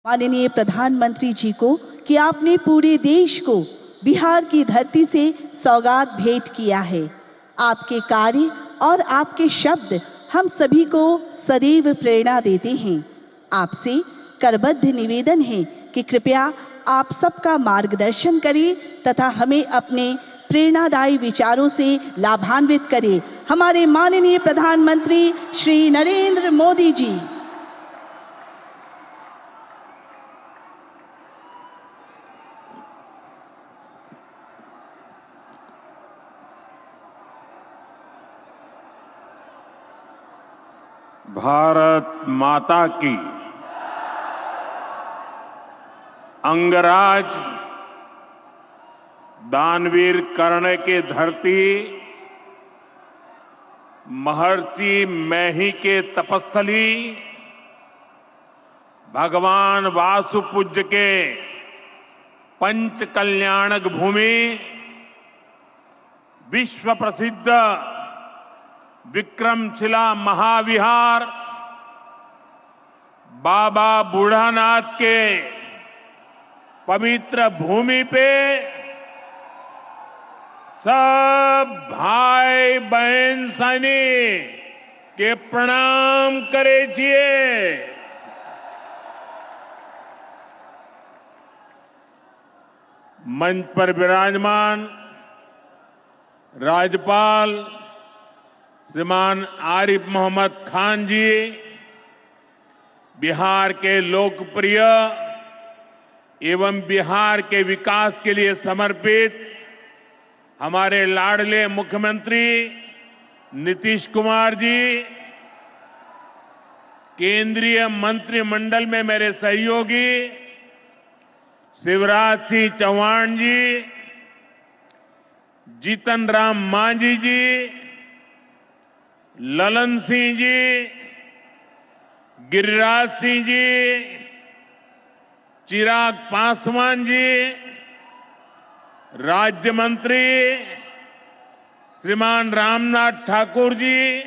माननीय प्रधानमंत्री जी को कि आपने पूरे देश को बिहार की धरती से सौगात भेंट किया है। आपके कार्य और आपके शब्द हम सभी को सदैव प्रेरणा देते हैं। आपसे करबद्ध निवेदन है कि कृपया आप सबका मार्गदर्शन करें तथा हमें अपने प्रेरणादायी विचारों से लाभान्वित करें। हमारे माननीय प्रधानमंत्री श्री नरेंद्र मोदी जी। भारत माता की। अंगराज दानवीर कर्ण के धरती, महर्षि मैही के तपस्थली, भगवान वासुपूज्य के पंच कल्याणक भूमि, विश्व प्रसिद्ध विक्रमशिला महाविहार, बाबा बूढ़ानाथ के पवित्र भूमि पे सब भाई बहन सैनिक के प्रणाम करे छिए। मंच पर विराजमान राज्यपाल श्रीमान आरिफ मोहम्मद खान जी, बिहार के लोकप्रिय एवं बिहार के विकास के लिए समर्पित हमारे लाडले मुख्यमंत्री नीतीश कुमार जी, केंद्रीय मंत्रिमंडल में मेरे सहयोगी शिवराज सिंह चौहान जी, जीतन राम मांझी जी, ललन सिंह जी, गिरिराज सिंह जी, चिराग पासवान जी, राज्य मंत्री श्रीमान रामनाथ ठाकुर जी,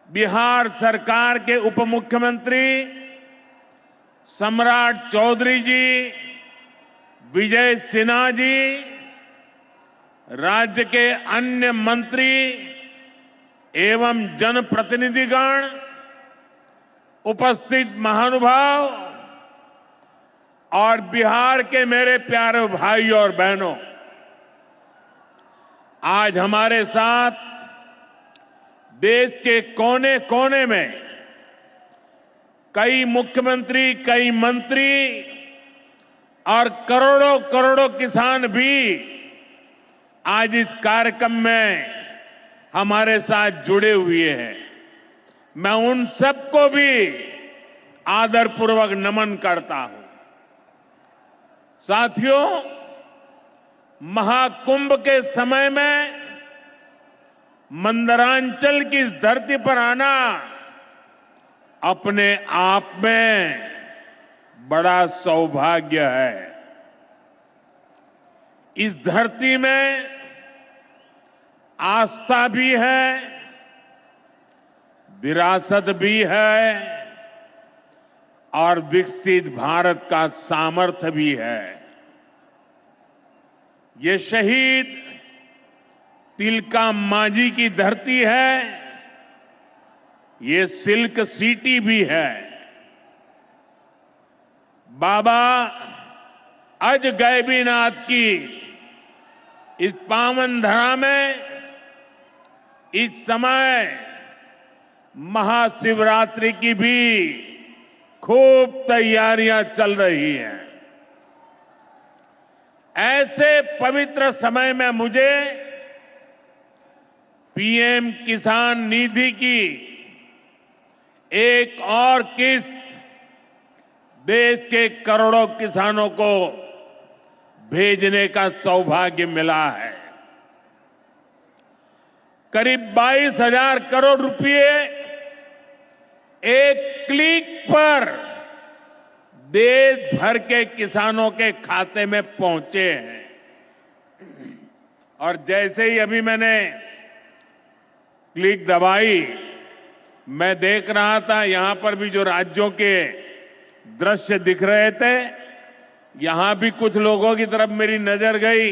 बिहार सरकार के उप मुख्यमंत्री सम्राट चौधरी जी, विजय सिन्हा जी, राज्य के अन्य मंत्री एवं जनप्रतिनिधिगण, उपस्थित महानुभाव और बिहार के मेरे प्यारे भाइयों और बहनों, आज हमारे साथ देश के कोने कोने में कई मुख्यमंत्री, कई मंत्री और करोड़ों करोड़ों किसान भी आज इस कार्यक्रम में हमारे साथ जुड़े हुए हैं। मैं उन सबको भी आदरपूर्वक नमन करता हूं। साथियों, महाकुंभ के समय में मंदरांचल की इस धरती पर आना अपने आप में बड़ा सौभाग्य है। इस धरती में आस्था भी है, विरासत भी है और विकसित भारत का सामर्थ्य भी है। ये शहीद तिलका मांझी की धरती है, ये सिल्क सिटी भी है। बाबा अजगैबीनाथ की इस पावन धरा में इस समय महाशिवरात्रि की भी खूब तैयारियां चल रही हैं। ऐसे पवित्र समय में मुझे पीएम किसान निधि की एक और किस्त देश के करोड़ों किसानों को भेजने का सौभाग्य मिला है। करीब 22,000 करोड़ रुपए एक क्लिक पर देश भर के किसानों के खाते में पहुंचे हैं। और जैसे ही अभी मैंने क्लिक दबाई, मैं देख रहा था यहां पर भी जो राज्यों के दृश्य दिख रहे थे, यहां भी कुछ लोगों की तरफ मेरी नजर गई।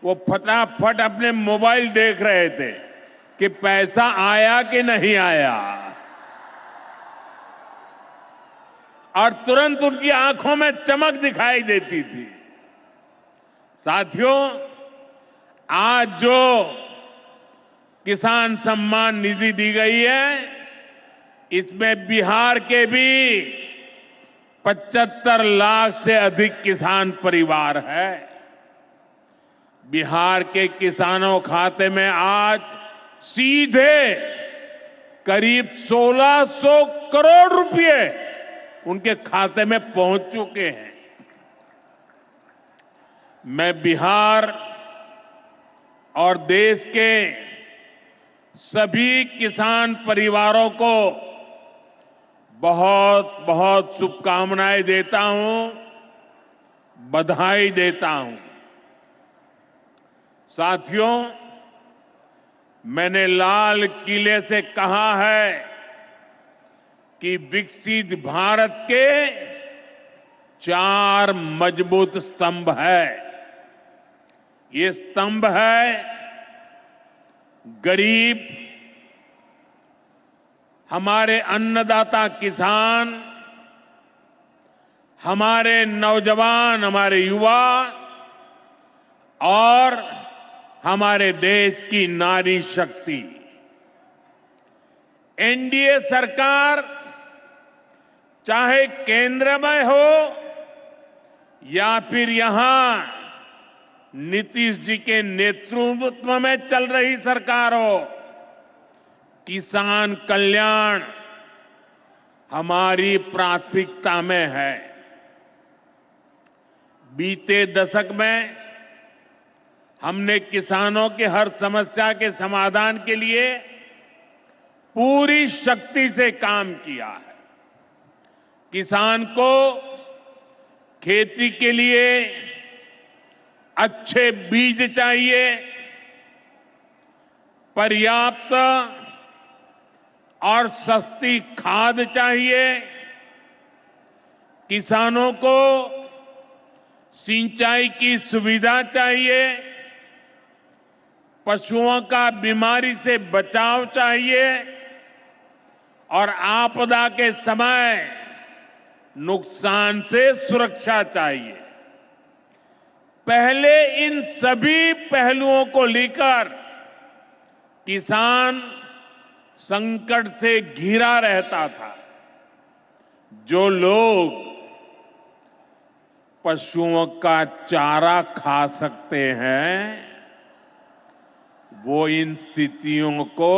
वो फटाफट अपने मोबाइल देख रहे थे कि पैसा आया कि नहीं आया, और तुरंत उनकी आंखों में चमक दिखाई देती थी। साथियों, आज जो किसान सम्मान निधि दी गई है, इसमें बिहार के भी 75 लाख से अधिक किसान परिवार है। बिहार के किसानों खाते में आज सीधे करीब 1600 करोड़ रुपए उनके खाते में पहुंच चुके हैं। मैं बिहार और देश के सभी किसान परिवारों को बहुत बहुत शुभकामनाएं देता हूं, बधाई देता हूं। साथियों, मैंने लाल किले से कहा है कि विकसित भारत के 4 मजबूत स्तंभ है। ये स्तंभ है गरीब, हमारे अन्नदाता किसान, हमारे नौजवान, हमारे युवा और हमारे देश की नारी शक्ति। एनडीए सरकार चाहे केंद्र में हो या फिर यहां नीतीश जी के नेतृत्व में चल रही सरकार हो, किसान कल्याण हमारी प्राथमिकता में है। बीते दशक में हमने किसानों की हर समस्या के समाधान के लिए पूरी शक्ति से काम किया है। किसान को खेती के लिए अच्छे बीज चाहिए, पर्याप्त और सस्ती खाद चाहिए, किसानों को सिंचाई की सुविधा चाहिए, पशुओं का बीमारी से बचाव चाहिए और आपदा के समय नुकसान से सुरक्षा चाहिए। पहले इन सभी पहलुओं को लेकर किसान संकट से घिरा रहता था। जो लोग पशुओं का चारा खा सकते हैं, वो इन स्थितियों को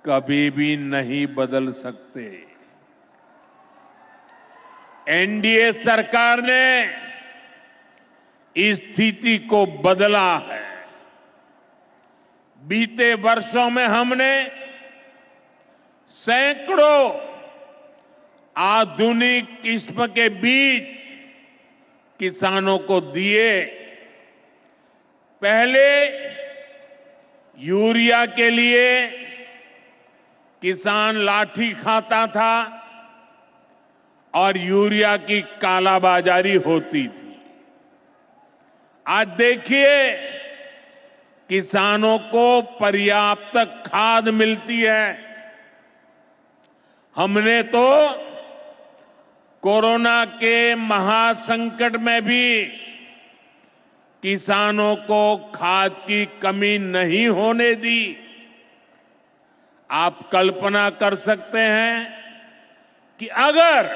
कभी भी नहीं बदल सकते। एनडीए सरकार ने इस स्थिति को बदला है। बीते वर्षों में हमने सैकड़ों आधुनिक किस्म के बीज किसानों को दिए। पहले यूरिया के लिए किसान लाठी खाता था और यूरिया की कालाबाजारी होती थी। आज देखिए, किसानों को पर्याप्त खाद मिलती है। हमने तो कोरोना के महासंकट में भी किसानों को खाद की कमी नहीं होने दी। आप कल्पना कर सकते हैं कि अगर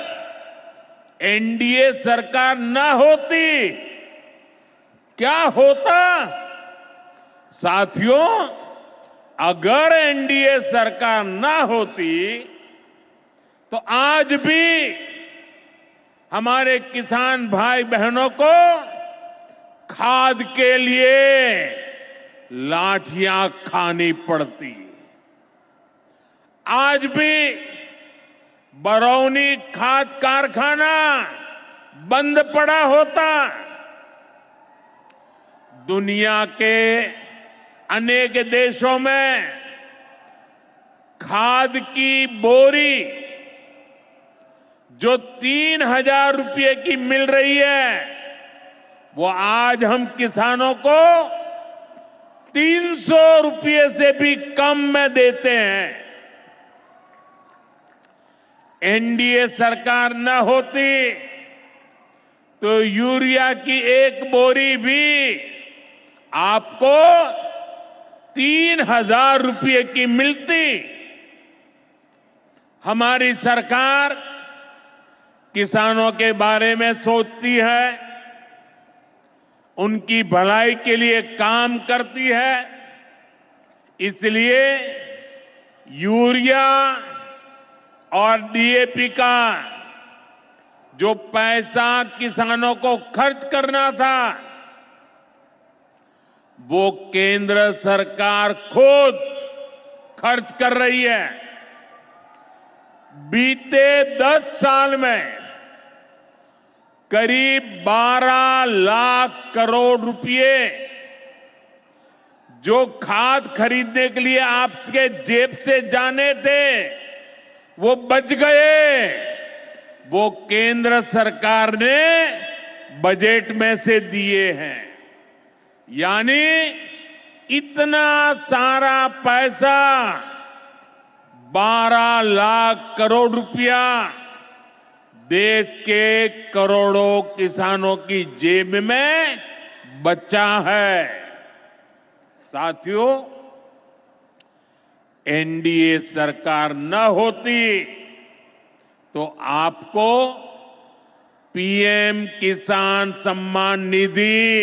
एनडीए सरकार न होती, क्या होता? साथियों, अगर एनडीए सरकार न होती तो आज भी हमारे किसान भाई बहनों को खाद के लिए लाठियां खानी पड़ती। आज भी बरौनी खाद कारखाना बंद पड़ा होता। दुनिया के अनेक देशों में खाद की बोरी जो 3,000 रुपये की मिल रही है, वो आज हम किसानों को 300 रुपये से भी कम में देते हैं। एनडीए सरकार न होती तो यूरिया की एक बोरी भी आपको 3,000 रुपये की मिलती। हमारी सरकार किसानों के बारे में सोचती है, उनकी भलाई के लिए काम करती है। इसलिए यूरिया और डीएपी का जो पैसा किसानों को खर्च करना था, वो केंद्र सरकार खुद खर्च कर रही है। बीते 10 साल में करीब 12 लाख करोड़ रुपए जो खाद खरीदने के लिए आपके जेब से जाने थे, वो बच गए। वो केंद्र सरकार ने बजट में से दिए हैं। यानी इतना सारा पैसा, 12 लाख करोड़ रुपया देश के करोड़ों किसानों की जेब में बचा है। साथियों, एनडीए सरकार न होती तो आपको पीएम किसान सम्मान निधि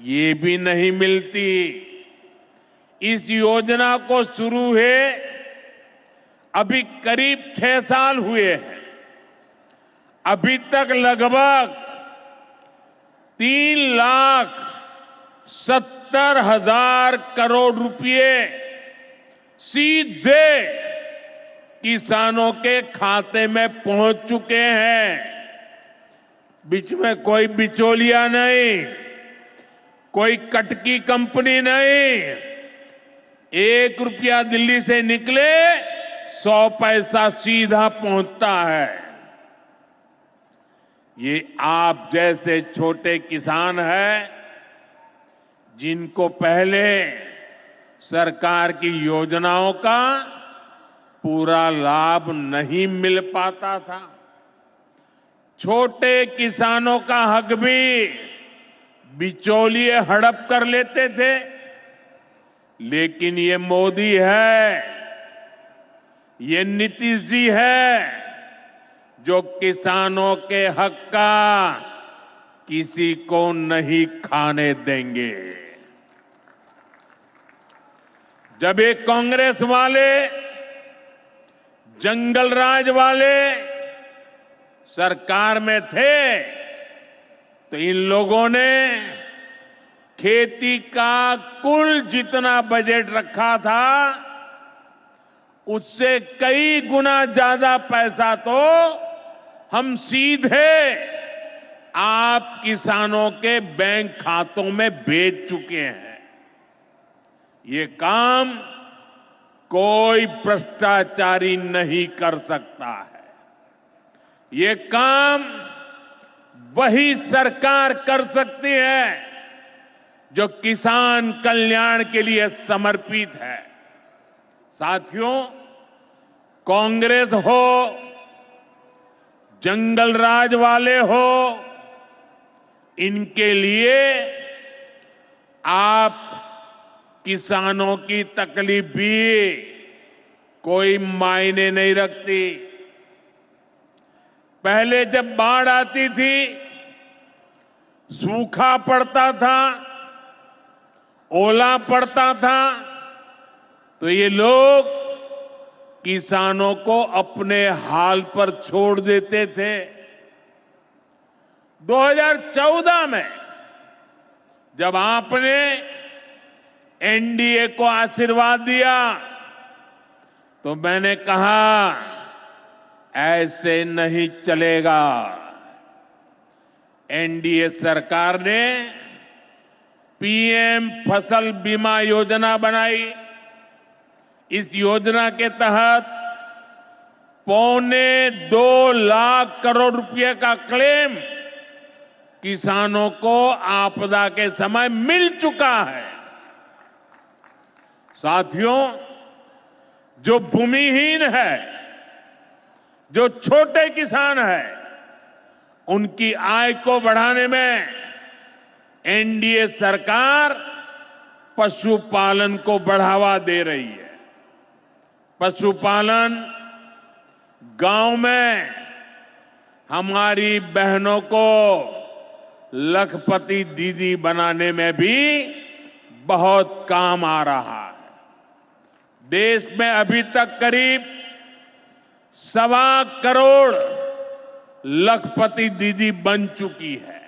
ये भी नहीं मिलती। इस योजना को शुरू हुए अभी करीब 6 साल हुए हैं। अभी तक लगभग 3,70,000 करोड़ रुपए सीधे किसानों के खाते में पहुंच चुके हैं। बीच में कोई बिचौलिया नहीं, कोई कटकी कंपनी नहीं। 1 रुपया दिल्ली से निकले, 100 पैसा सीधा पहुंचता है। ये आप जैसे छोटे किसान हैं, जिनको पहले सरकार की योजनाओं का पूरा लाभ नहीं मिल पाता था। छोटे किसानों का हक भी बिचौलिए हड़प कर लेते थे। लेकिन ये मोदी है, ये नीतीश जी है, जो किसानों के हक का किसी को नहीं खाने देंगे। जब ये कांग्रेस वाले, जंगल राज वाले सरकार में थे, तो इन लोगों ने खेती का कुल जितना बजट रखा था, उससे कई गुना ज्यादा पैसा तो हम सीधे आप किसानों के बैंक खातों में भेज चुके हैं। ये काम कोई भ्रष्टाचारी नहीं कर सकता है। ये काम वही सरकार कर सकती है जो किसान कल्याण के लिए समर्पित है। साथियों, कांग्रेस हो, जंगल राज वाले हो, इनके लिए आप किसानों की तकलीफ भी कोई मायने नहीं रखती। पहले जब बाढ़ आती थी, सूखा पड़ता था, ओला पड़ता था, तो ये लोग किसानों को अपने हाल पर छोड़ देते थे। 2014 में जब आपने एनडीए को आशीर्वाद दिया, तो मैंने कहा ऐसे नहीं चलेगा। एनडीए सरकार ने पीएम फसल बीमा योजना बनाई। इस योजना के तहत 2.25 लाख करोड़ रुपए का क्लेम किसानों को आपदा के समय मिल चुका है। साथियों, जो भूमिहीन है, जो छोटे किसान है, उनकी आय को बढ़ाने में एनडीए सरकार पशुपालन को बढ़ावा दे रही है। पशुपालन गांव में हमारी बहनों को लखपति दीदी बनाने में भी बहुत काम आ रहा है। देश में अभी तक करीब 1.25 करोड़ लखपति दीदी बन चुकी है।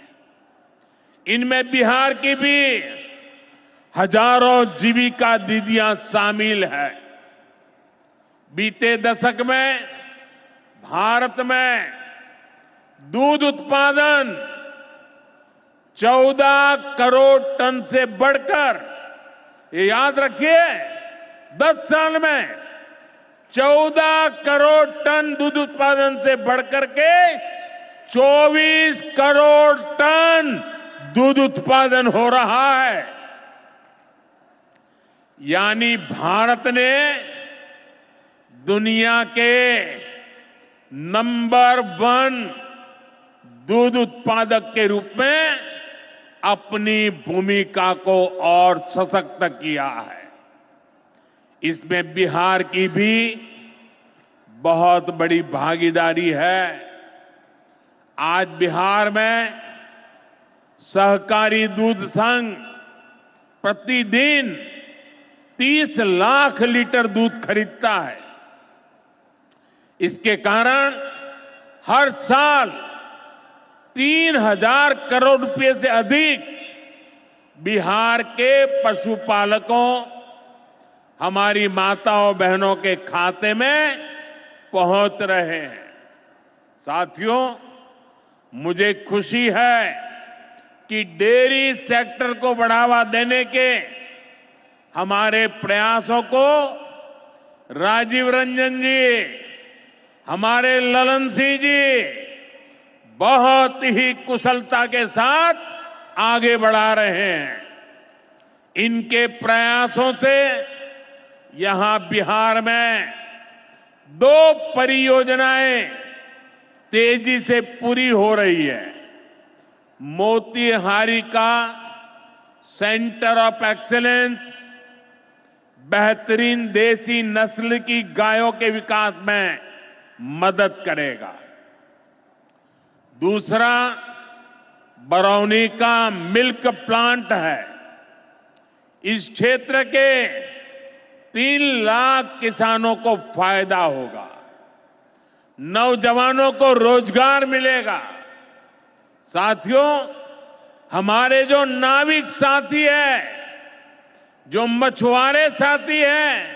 इनमें बिहार की भी हजारों जीविका दीदियां शामिल है। बीते दशक में भारत में दूध उत्पादन 14 करोड़ टन से बढ़कर, ये याद रखिए, 10 साल में 14 करोड़ टन दूध उत्पादन से बढ़कर के 24 करोड़ टन दूध उत्पादन हो रहा है। यानी भारत ने दुनिया के नंबर 1 दूध उत्पादक के रूप में अपनी भूमिका को और सशक्त किया है। इसमें बिहार की भी बहुत बड़ी भागीदारी है। आज बिहार में सहकारी दूध संघ प्रतिदिन 30 लाख लीटर दूध खरीदता है। इसके कारण हर साल 3,000 करोड़ रुपए से अधिक बिहार के पशुपालकों, हमारी माताओं बहनों के खाते में पहुंच रहे हैं। साथियों, मुझे खुशी है कि डेयरी सेक्टर को बढ़ावा देने के हमारे प्रयासों को राजीव रंजन जी, हमारे ललन सिंह जी बहुत ही कुशलता के साथ आगे बढ़ा रहे हैं। इनके प्रयासों से यहां बिहार में 2 परियोजनाएं तेजी से पूरी हो रही है। मोतीहारी का सेंटर ऑफ एक्सीलेंस बेहतरीन देसी नस्ल की गायों के विकास में मदद करेगा। दूसरा बरौनी का मिल्क प्लांट है। इस क्षेत्र के 3 लाख किसानों को फायदा होगा, नौजवानों को रोजगार मिलेगा। साथियों, हमारे जो नाविक साथी हैं, जो मछुआरे साथी हैं,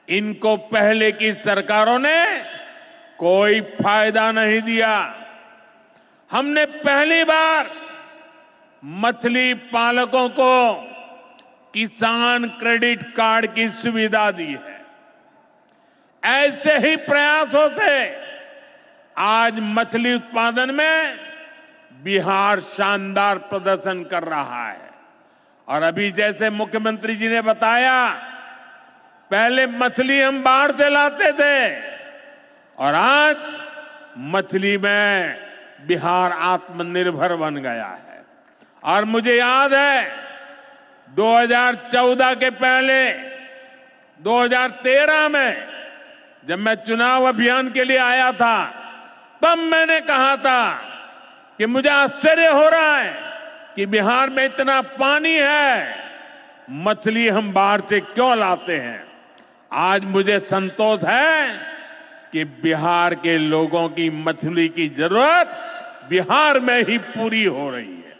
इनको पहले की सरकारों ने कोई फायदा नहीं दिया। हमने पहली बार मछली पालकों को किसान क्रेडिट कार्ड की सुविधा दी है। ऐसे ही प्रयासों से आज मछली उत्पादन में बिहार शानदार प्रदर्शन कर रहा है। और अभी जैसे मुख्यमंत्री जी ने बताया, पहले मछली हम बाहर से लाते थे और आज मछली में बिहार आत्मनिर्भर बन गया है। और मुझे याद है 2014 के पहले 2013 में जब मैं चुनाव अभियान के लिए आया था, तब मैंने कहा था कि मुझे आश्चर्य हो रहा है कि बिहार में इतना पानी है, मछली हम बाहर से क्यों लाते हैं। आज मुझे संतोष है कि बिहार के लोगों की मछली की जरूरत बिहार में ही पूरी हो रही है।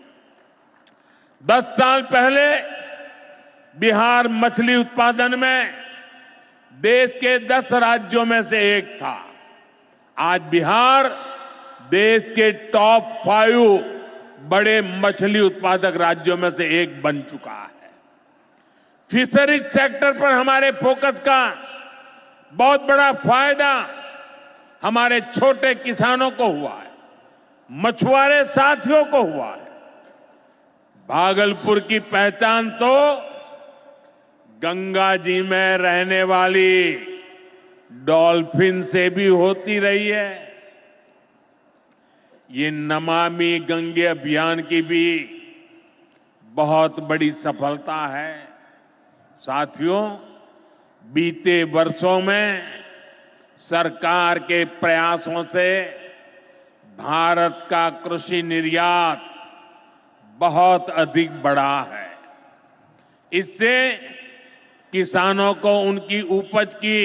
10 साल पहले बिहार मछली उत्पादन में देश के 10 राज्यों में से एक था। आज बिहार देश के टॉप 5 बड़े मछली उत्पादक राज्यों में से एक बन चुका है। फिशरीज सेक्टर पर हमारे फोकस का बहुत बड़ा फायदा हमारे छोटे किसानों को हुआ है, मछुआरे साथियों को हुआ है। भागलपुर की पहचान तो गंगा जी में रहने वाली डॉल्फिन से भी होती रही है। ये नमामि गंगे अभियान की भी बहुत बड़ी सफलता है। साथियों, बीते वर्षों में सरकार के प्रयासों से भारत का कृषि निर्यात बहुत अधिक बढ़ा है। इससे किसानों को उनकी उपज की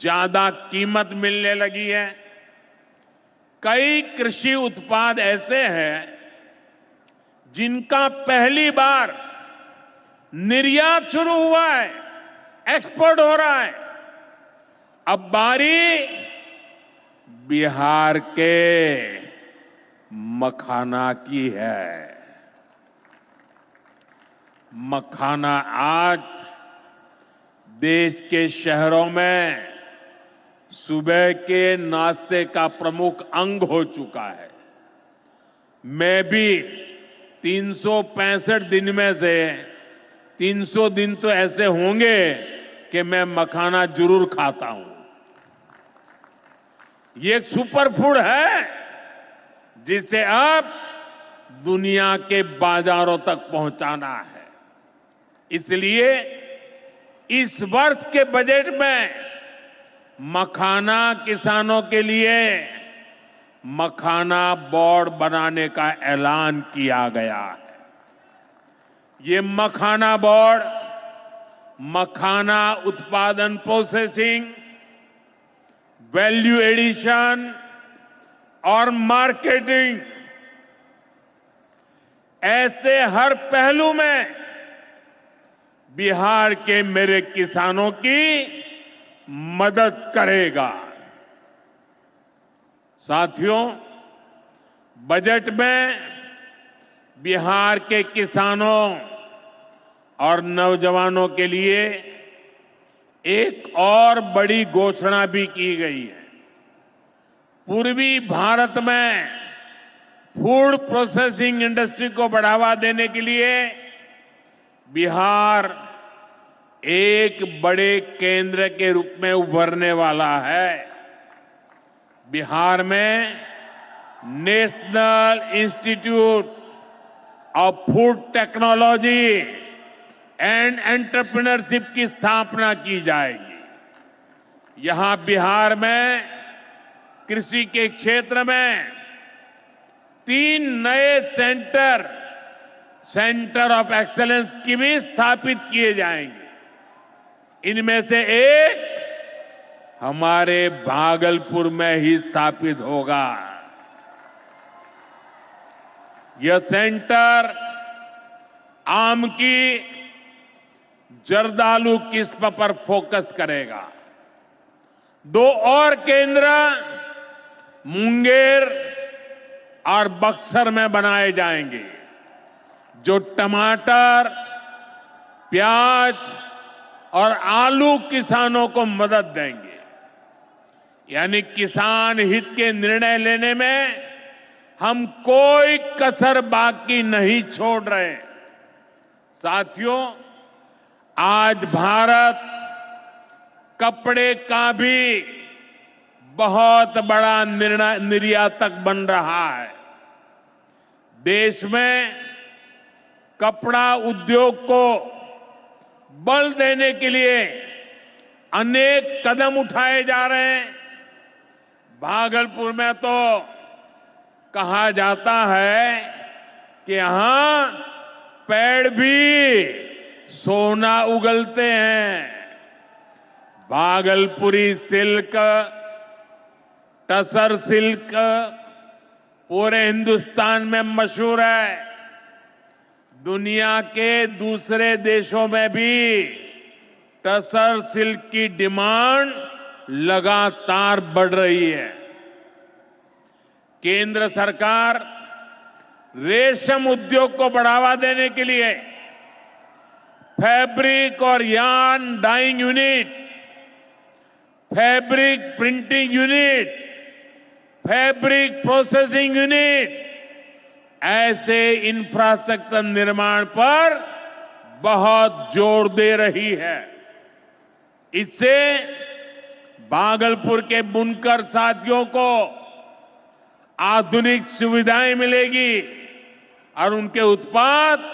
ज्यादा कीमत मिलने लगी है। कई कृषि उत्पाद ऐसे हैं जिनका पहली बार निर्यात शुरू हुआ है, एक्सपोर्ट हो रहा है। अब बारी बिहार के मखाना की है। मखाना आज देश के शहरों में सुबह के नाश्ते का प्रमुख अंग हो चुका है। मैं भी 365 दिन में से 300 दिन तो ऐसे होंगे कि मैं मखाना जरूर खाता हूं। ये एक सुपर फूड है जिसे अब दुनिया के बाजारों तक पहुंचाना है। इसलिए इस वर्ष के बजट में मखाना किसानों के लिए मखाना बोर्ड बनाने का ऐलान किया गया है। ये मखाना बोर्ड मखाना उत्पादन, प्रोसेसिंग, वैल्यू एडिशन और मार्केटिंग ऐसे हर पहलू में बिहार के मेरे किसानों की मदद करेगा। साथियों, बजट में बिहार के किसानों और नौजवानों के लिए एक और बड़ी घोषणा भी की गई है। पूर्वी भारत में फूड प्रोसेसिंग इंडस्ट्री को बढ़ावा देने के लिए बिहार एक बड़े केंद्र के रूप में उभरने वाला है। बिहार में national institute of food technology and entrepreneurship की स्थापना की जाएगी। यहां बिहार में कृषि के क्षेत्र में 3 नए सेंटर ऑफ एक्सेलेंस की भी स्थापित किए जाएंगे। इनमें से एक हमारे भागलपुर में ही स्थापित होगा। यह सेंटर आम की जर्दालू किस्म पर फोकस करेगा। 2 और केंद्र मुंगेर और बक्सर में बनाए जाएंगे, जो टमाटर, प्याज और आलू किसानों को मदद देंगे। यानी किसान हित के निर्णय लेने में हम कोई कसर बाकी नहीं छोड़ रहे। साथियों, आज भारत कपड़े का भी बहुत बड़ा निर्यातक बन रहा है। देश में कपड़ा उद्योग को बल देने के लिए अनेक कदम उठाए जा रहे हैं। भागलपुर में तो कहा जाता है कि यहां पेड़ भी सोना उगलते हैं। भागलपुरी सिल्क, टसर सिल्क पूरे हिंदुस्तान में मशहूर है। दुनिया के दूसरे देशों में भी टसर सिल्क की डिमांड लगातार बढ़ रही है। केंद्र सरकार रेशम उद्योग को बढ़ावा देने के लिए फैब्रिक और yarn dyeing unit, fabric printing unit, fabric processing unit, ऐसे इंफ्रास्ट्रक्चर निर्माण पर बहुत जोर दे रही है। इससे भागलपुर के बुनकर साथियों को आधुनिक सुविधाएं मिलेगी और उनके उत्पाद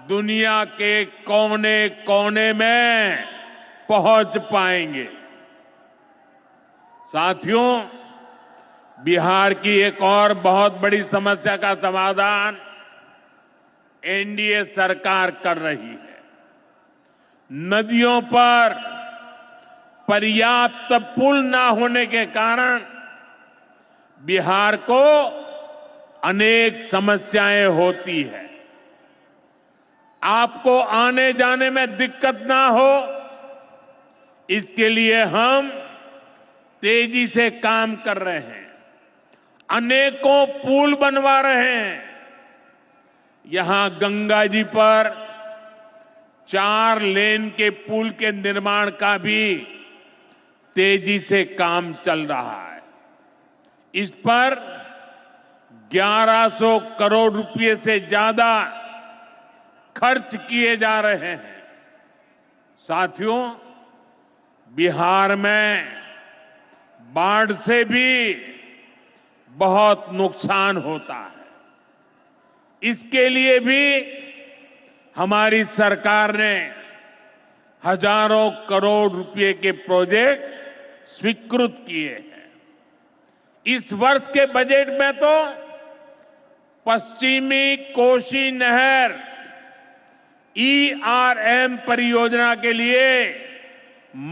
दुनिया के कोने कोने में पहुंच पाएंगे। साथियों, बिहार की एक और बहुत बड़ी समस्या का समाधान एनडीए सरकार कर रही है। नदियों पर पर्याप्त पुल न होने के कारण बिहार को अनेक समस्याएं होती है। आपको आने जाने में दिक्कत ना हो, इसके लिए हम तेजी से काम कर रहे हैं। अनेकों पुल बनवा रहे हैं। यहां गंगा जी पर 4 लेन के पुल के निर्माण का भी तेजी से काम चल रहा है। इस पर 1100 करोड़ रुपए से ज्यादा खर्च किए जा रहे हैं। साथियों, बिहार में बाढ़ से भी बहुत नुकसान होता है। इसके लिए भी हमारी सरकार ने हजारों करोड़ रुपए के प्रोजेक्ट स्वीकृत किए हैं। इस वर्ष के बजट में तो पश्चिमी कोसी नहर ERM परियोजना के लिए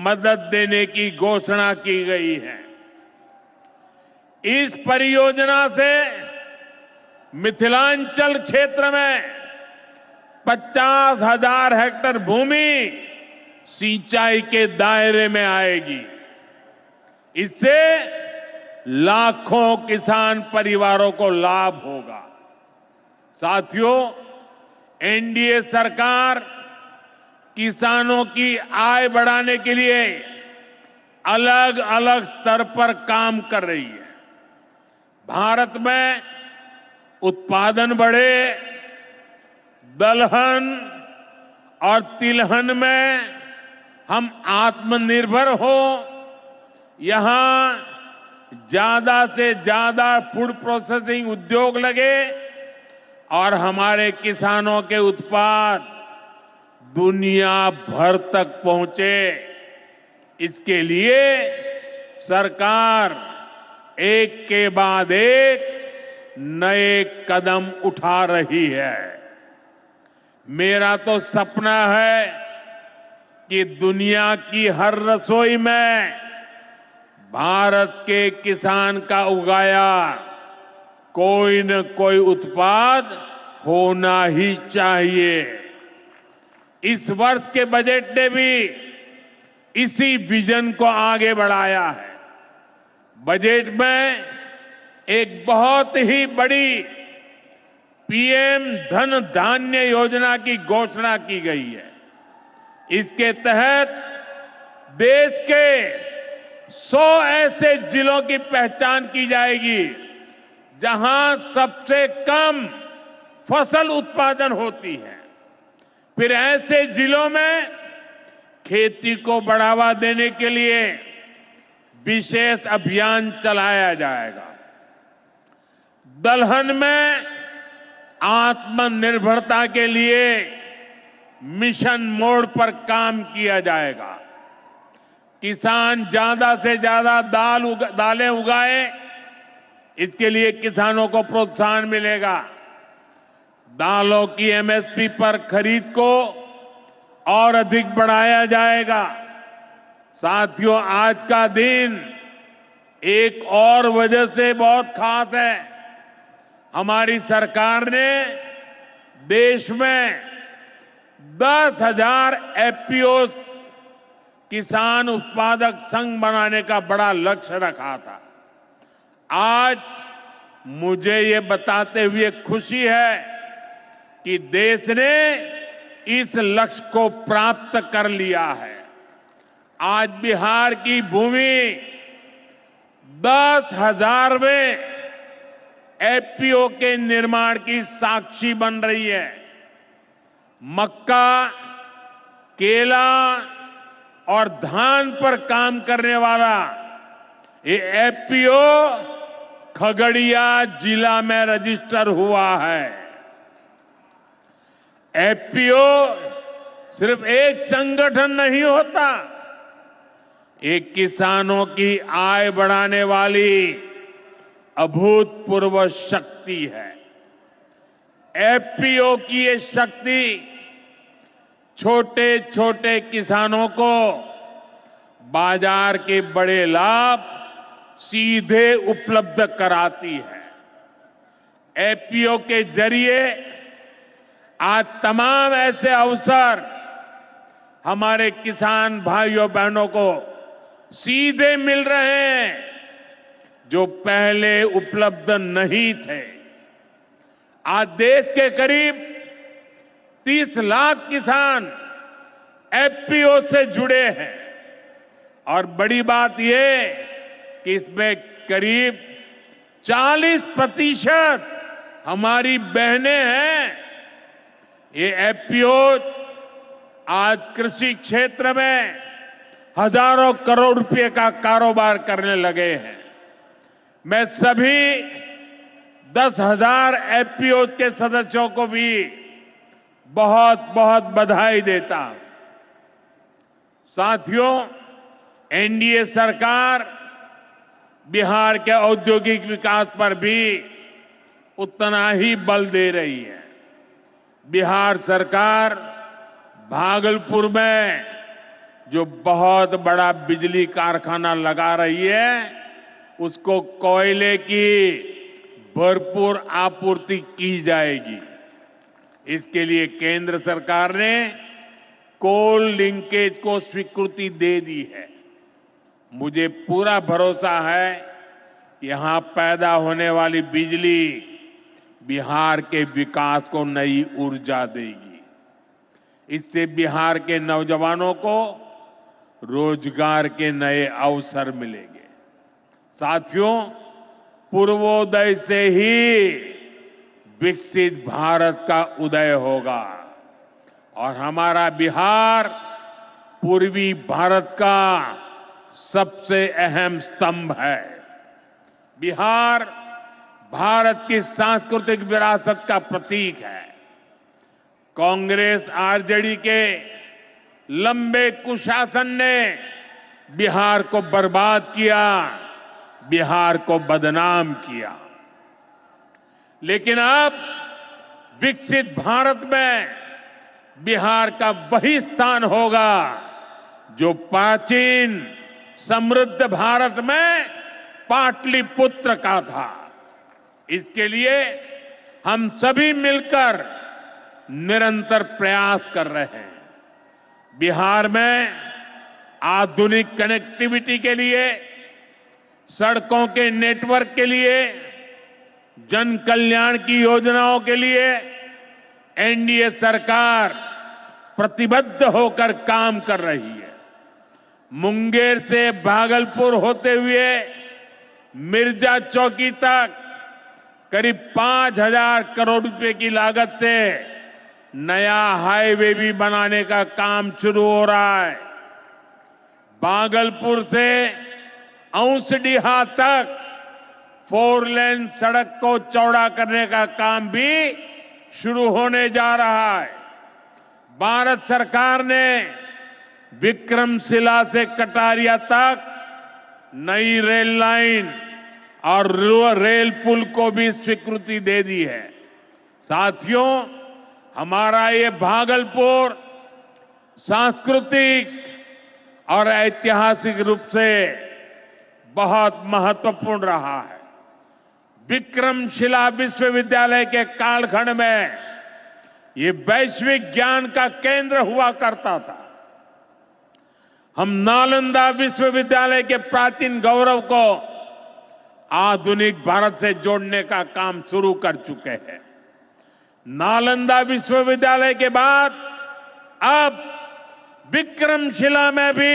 मदद देने की घोषणा की गई है। इस परियोजना से मिथिलांचल क्षेत्र में 50,000 हेक्टेयर भूमि सिंचाई के दायरे में आएगी। इससे लाखों किसान परिवारों को लाभ होगा। साथियों, एनडीए सरकार किसानों की आय बढ़ाने के लिए अलग अलग स्तर पर काम कर रही है। भारत में उत्पादन बढ़े, दलहन और तिलहन में हम आत्मनिर्भर हो, यहां ज्यादा से ज्यादा फूड प्रोसेसिंग उद्योग लगे और हमारे किसानों के उत्पाद दुनिया भर तक पहुंचे। इसके लिए सरकार एक के बाद एक नए कदम उठा रही है। मेरा तो सपना है कि दुनिया की हर रसोई में भारत के किसान का उगाया कोई न कोई उत्पाद होना ही चाहिए। इस वर्ष के बजट ने भी इसी विजन को आगे बढ़ाया है। बजट में एक बहुत ही बड़ी पीएम धन धान्य योजना की घोषणा की गई है। इसके तहत देश के 100 ऐसे जिलों की पहचान की जाएगी जहां सबसे कम फसल उत्पादन होती है। फिर ऐसे जिलों में खेती को बढ़ावा देने के लिए विशेष अभियान चलाया जाएगा। दलहन में आत्मनिर्भरता के लिए मिशन मोड पर काम किया जाएगा। किसान ज्यादा से ज्यादा दालें उगाए, इसके लिए किसानों को प्रोत्साहन मिलेगा। दालों की एमएसपी पर खरीद को और अधिक बढ़ाया जाएगा। साथियों, आज का दिन एक और वजह से बहुत खास है। हमारी सरकार ने देश में 10,000 एफपीओ किसान उत्पादक संघ बनाने का बड़ा लक्ष्य रखा था। आज मुझे ये बताते हुए खुशी है कि देश ने इस लक्ष्य को प्राप्त कर लिया है। आज बिहार की भूमि 10,000वें एफपीओ के निर्माण की साक्षी बन रही है। मक्का, केला और धान पर काम करने वाला ये एफपीओ खगड़िया जिला में रजिस्टर हुआ है। एफपीओ सिर्फ एक संगठन नहीं होता, एक किसानों की आय बढ़ाने वाली अभूतपूर्व शक्ति है। एफपीओ की ये शक्ति छोटे छोटे किसानों को बाजार के बड़े लाभ सीधे उपलब्ध कराती है। एफपीओ के जरिए आज तमाम ऐसे अवसर हमारे किसान भाइयों बहनों को सीधे मिल रहे हैं जो पहले उपलब्ध नहीं थे। आज देश के करीब 30 लाख किसान एफपीओ से जुड़े हैं और बड़ी बात यह कि इसमें करीब 40% हमारी बहनें हैं। ये एफपीओ आज कृषि क्षेत्र में हजारों करोड़ रुपए का कारोबार करने लगे हैं। मैं सभी 10,000 एफपीओ के सदस्यों को भी बहुत बहुत बधाई देता हूं। साथियों, एनडीए सरकार बिहार के औद्योगिक विकास पर भी उतना ही बल दे रही है। बिहार सरकार भागलपुर में जो बहुत बड़ा बिजली कारखाना लगा रही है, उसको कोयले की भरपूर आपूर्ति की जाएगी। इसके लिए केंद्र सरकार ने कोल लिंकेज को स्वीकृति दे दी है। मुझे पूरा भरोसा है कि यहां पैदा होने वाली बिजली बिहार के विकास को नई ऊर्जा देगी। इससे बिहार के नौजवानों को रोजगार के नए अवसर मिलेंगे। साथियों, पूर्वोदय से ही विकसित भारत का उदय होगा और हमारा बिहार पूर्वी भारत का सबसे अहम स्तंभ है। बिहार भारत की सांस्कृतिक विरासत का प्रतीक है। कांग्रेस आरजेडी के लंबे कुशासन ने बिहार को बर्बाद किया, बिहार को बदनाम किया। लेकिन अब विकसित भारत में बिहार का वही स्थान होगा जो प्राचीन समृद्ध भारत में पाटलिपुत्र का था। इसके लिए हम सभी मिलकर निरंतर प्रयास कर रहे हैं। बिहार में आधुनिक कनेक्टिविटी के लिए, सड़कों के नेटवर्क के लिए, जन कल्याण की योजनाओं के लिए एनडीए सरकार प्रतिबद्ध होकर काम कर रही है। मुंगेर से भागलपुर होते हुए मिर्जा चौकी तक करीब 5,000 करोड़ रुपए की लागत से नया हाईवे भी बनाने का काम शुरू हो रहा है। भागलपुर से औंसडीहा तक 4 लेन सड़क को चौड़ा करने का काम भी शुरू होने जा रहा है। भारत सरकार ने विक्रमशिला से कटारिया तक नई रेल लाइन और रेल पुल को भी स्वीकृति दे दी है। साथियों, हमारा ये भागलपुर सांस्कृतिक और ऐतिहासिक रूप से बहुत महत्वपूर्ण रहा है। विक्रमशिला विश्वविद्यालय के कालखंड में ये वैश्विक ज्ञान का केंद्र हुआ करता था। हम नालंदा विश्वविद्यालय के प्राचीन गौरव को आधुनिक भारत से जोड़ने का काम शुरू कर चुके हैं। नालंदा विश्वविद्यालय के बाद अब विक्रमशिला में भी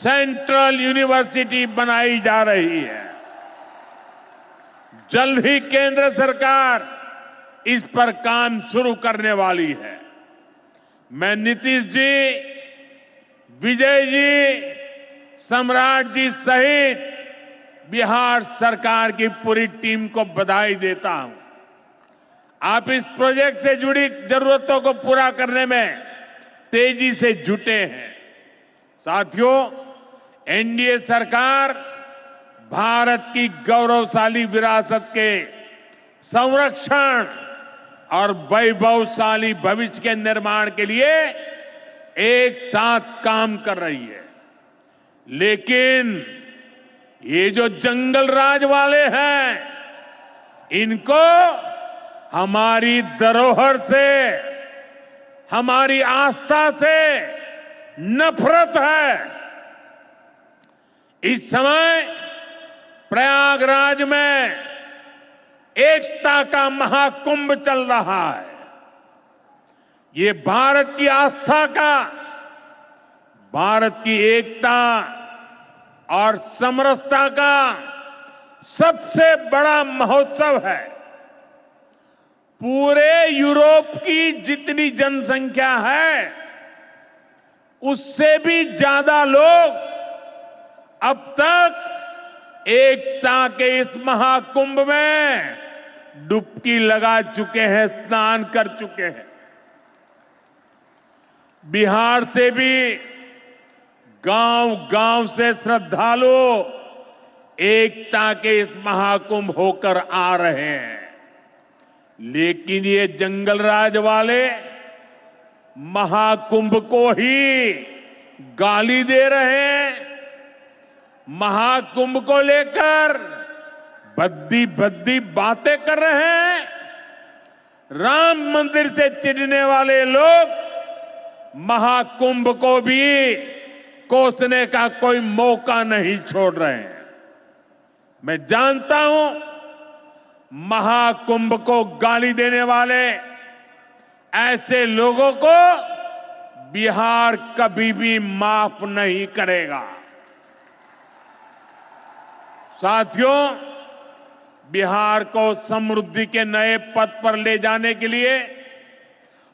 सेंट्रल यूनिवर्सिटी बनाई जा रही है। जल्द ही केंद्र सरकार इस पर काम शुरू करने वाली है। मैं नीतीश जी, विजय जी, सम्राट जी सहित बिहार सरकार की पूरी टीम को बधाई देता हूं। आप इस प्रोजेक्ट से जुड़ी जरूरतों को पूरा करने में तेजी से जुटे हैं। साथियों, एनडीए सरकार भारत की गौरवशाली विरासत के संरक्षण और वैभवशाली भविष्य के निर्माण के लिए एक साथ काम कर रही है। लेकिन ये जो जंगल राज वाले हैं, इनको हमारी धरोहर से, हमारी आस्था से नफरत है। इस समय प्रयागराज में एकता का महाकुंभ चल रहा है। ये भारत की आस्था का, भारत की एकता और समरसता का सबसे बड़ा महोत्सव है। पूरे यूरोप की जितनी जनसंख्या है, उससे भी ज्यादा लोग अब तक एकता के इस महाकुंभ में डुबकी लगा चुके हैं, स्नान कर चुके हैं। बिहार से भी गांव-गांव से श्रद्धालु एकता के इस महाकुंभ होकर आ रहे हैं। लेकिन ये जंगलराज वाले महाकुंभ को ही गाली दे रहे हैं। महाकुंभ को लेकर भद्दी भद्दी बातें कर रहे हैं। राम मंदिर से चिढ़ने वाले लोग महाकुंभ को भी कोसने का कोई मौका नहीं छोड़ रहे हैं। मैं जानता हूं, महाकुंभ को गाली देने वाले ऐसे लोगों को बिहार कभी भी माफ नहीं करेगा। साथियों, बिहार को समृद्धि के नए पथ पर ले जाने के लिए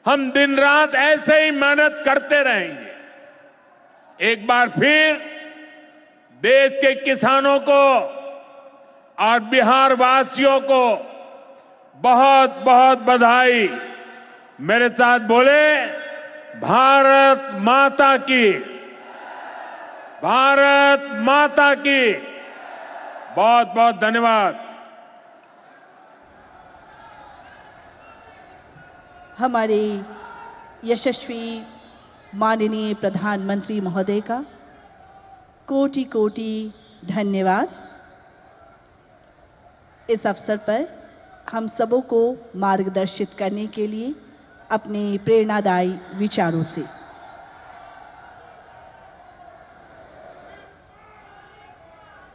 हम दिन रात ऐसे ही मेहनत करते रहेंगे। एक बार फिर देश के किसानों को और बिहार वासियों को बहुत बहुत बधाई। मेरे साथ बोले, भारत माता की, भारत माता की। बहुत बहुत धन्यवाद। हमारे यशस्वी माननीय प्रधानमंत्री महोदय का कोटि कोटि धन्यवाद। इस अवसर पर हम सबों को मार्गदर्शित करने के लिए अपने प्रेरणादायी विचारों से